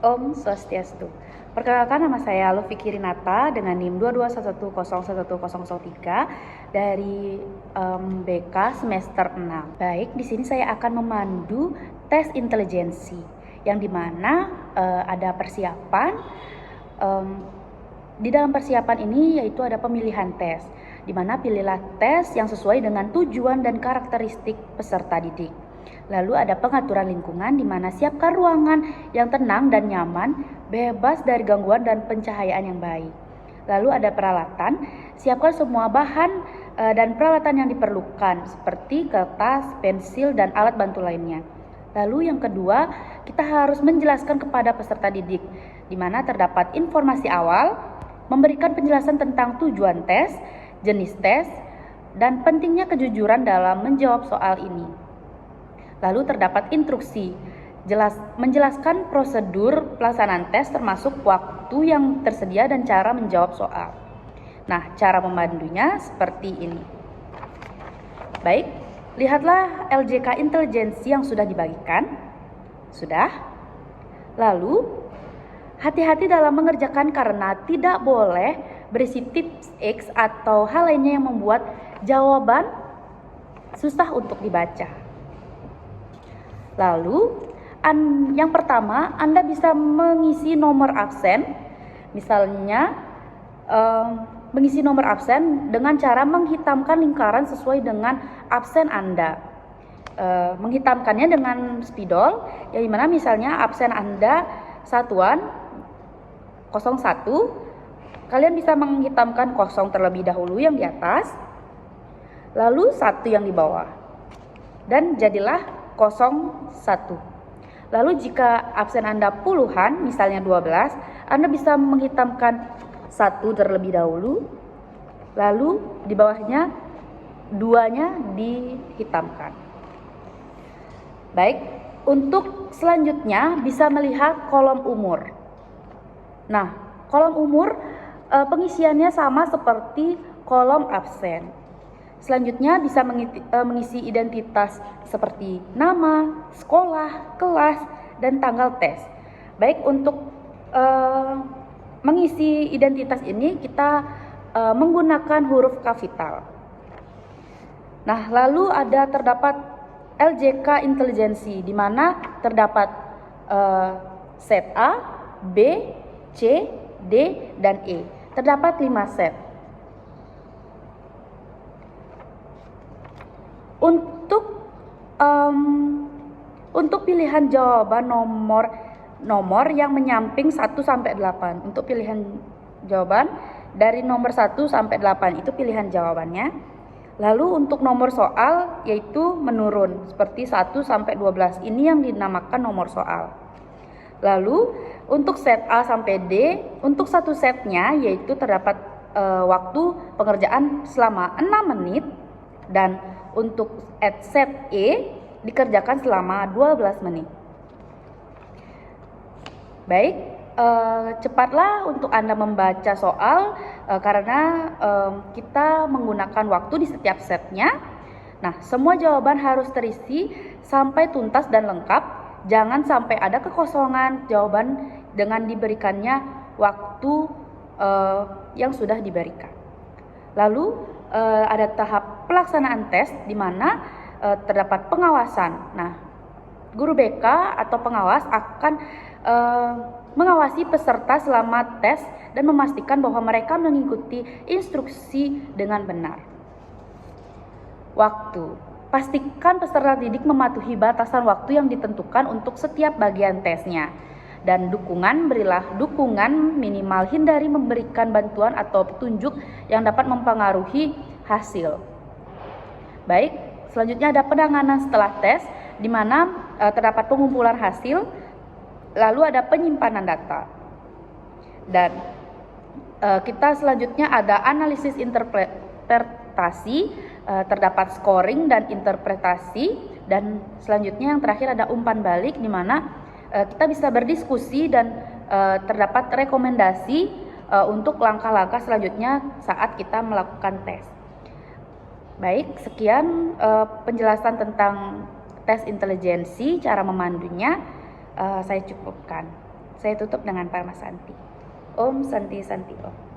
Om Swastiastu. Perkenalkan, nama saya Luffy Kirinata dengan NIM 221101003 dari BK semester 6. Baik, di sini saya akan memandu tes intelijensi yang dimana ada persiapan. Di dalam persiapan ini yaitu ada pemilihan tes, di mana pilihlah tes yang sesuai dengan tujuan dan karakteristik peserta didik. Lalu ada pengaturan lingkungan, di mana siapkan ruangan yang tenang dan nyaman, bebas dari gangguan dan pencahayaan yang baik. Lalu ada peralatan, siapkan semua bahan dan peralatan yang diperlukan seperti kertas, pensil, dan alat bantu lainnya. Lalu yang kedua, kita harus menjelaskan kepada peserta didik, di mana terdapat informasi awal, memberikan penjelasan tentang tujuan tes, jenis tes, dan pentingnya kejujuran dalam menjawab soal ini. Lalu terdapat instruksi, menjelaskan prosedur pelaksanaan tes termasuk waktu yang tersedia dan cara menjawab soal. Nah, cara memandunya seperti ini. Baik, lihatlah LJK intelijensi yang sudah dibagikan. Sudah? Lalu, hati-hati dalam mengerjakan karena tidak boleh berisi tips X atau hal lainnya yang membuat jawaban susah untuk dibaca. Lalu, yang pertama, Anda bisa mengisi nomor absen. Misalnya, mengisi nomor absen dengan cara menghitamkan lingkaran sesuai dengan absen Anda. Menghitamkannya dengan spidol, yang dimana misalnya absen Anda satuan 01, kalian bisa menghitamkan 0 terlebih dahulu yang di atas, lalu 1 yang di bawah, dan jadilah 01. Lalu jika absen Anda puluhan, misalnya 12, Anda bisa menghitamkan 1 terlebih dahulu, lalu di bawahnya 2-nya dihitamkan. Baik, untuk selanjutnya bisa melihat kolom umur. Nah, kolom umur pengisiannya sama seperti kolom absen. Selanjutnya bisa mengisi identitas seperti nama, sekolah, kelas, dan tanggal tes. Baik, untuk mengisi identitas ini kita menggunakan huruf kapital. Nah, lalu terdapat LJK intelijensi, di mana terdapat set A, B, C, D, dan E. Terdapat 5 set. Untuk pilihan jawaban nomor yang menyamping 1 sampai 8. Untuk pilihan jawaban dari nomor 1 sampai 8 itu pilihan jawabannya. Lalu untuk nomor soal yaitu menurun seperti 1 sampai 12. Ini yang dinamakan nomor soal. Lalu untuk set A sampai D, untuk satu setnya yaitu terdapat waktu pengerjaan selama 6 menit, dan untuk set E dikerjakan selama 12 menit. Baik, cepatlah untuk Anda membaca soal karena kita menggunakan waktu di setiap setnya. Nah, semua jawaban harus terisi sampai tuntas dan lengkap. Jangan sampai ada kekosongan jawaban dengan diberikannya waktu yang sudah diberikan. Lalu ada tahap pelaksanaan tes di mana terdapat pengawasan. Nah, guru BK atau pengawas akan mengawasi peserta selama tes dan memastikan bahwa mereka mengikuti instruksi dengan benar. Waktu. Pastikan peserta didik mematuhi batasan waktu yang ditentukan untuk setiap bagian tesnya. Dan berilah dukungan minimal, hindari memberikan bantuan atau petunjuk yang dapat mempengaruhi hasil. Baik, selanjutnya ada penanganan setelah tes, di mana terdapat pengumpulan hasil, lalu ada penyimpanan data. Dan kita selanjutnya ada analisis interpretasi, terdapat scoring dan interpretasi, dan selanjutnya yang terakhir ada umpan balik, di mana kita bisa berdiskusi dan terdapat rekomendasi untuk langkah-langkah selanjutnya saat kita melakukan tes. Baik, sekian penjelasan tentang tes intelijensi, cara memandunya saya cukupkan. Saya tutup dengan Parma Santi. Om Santi Santi Om.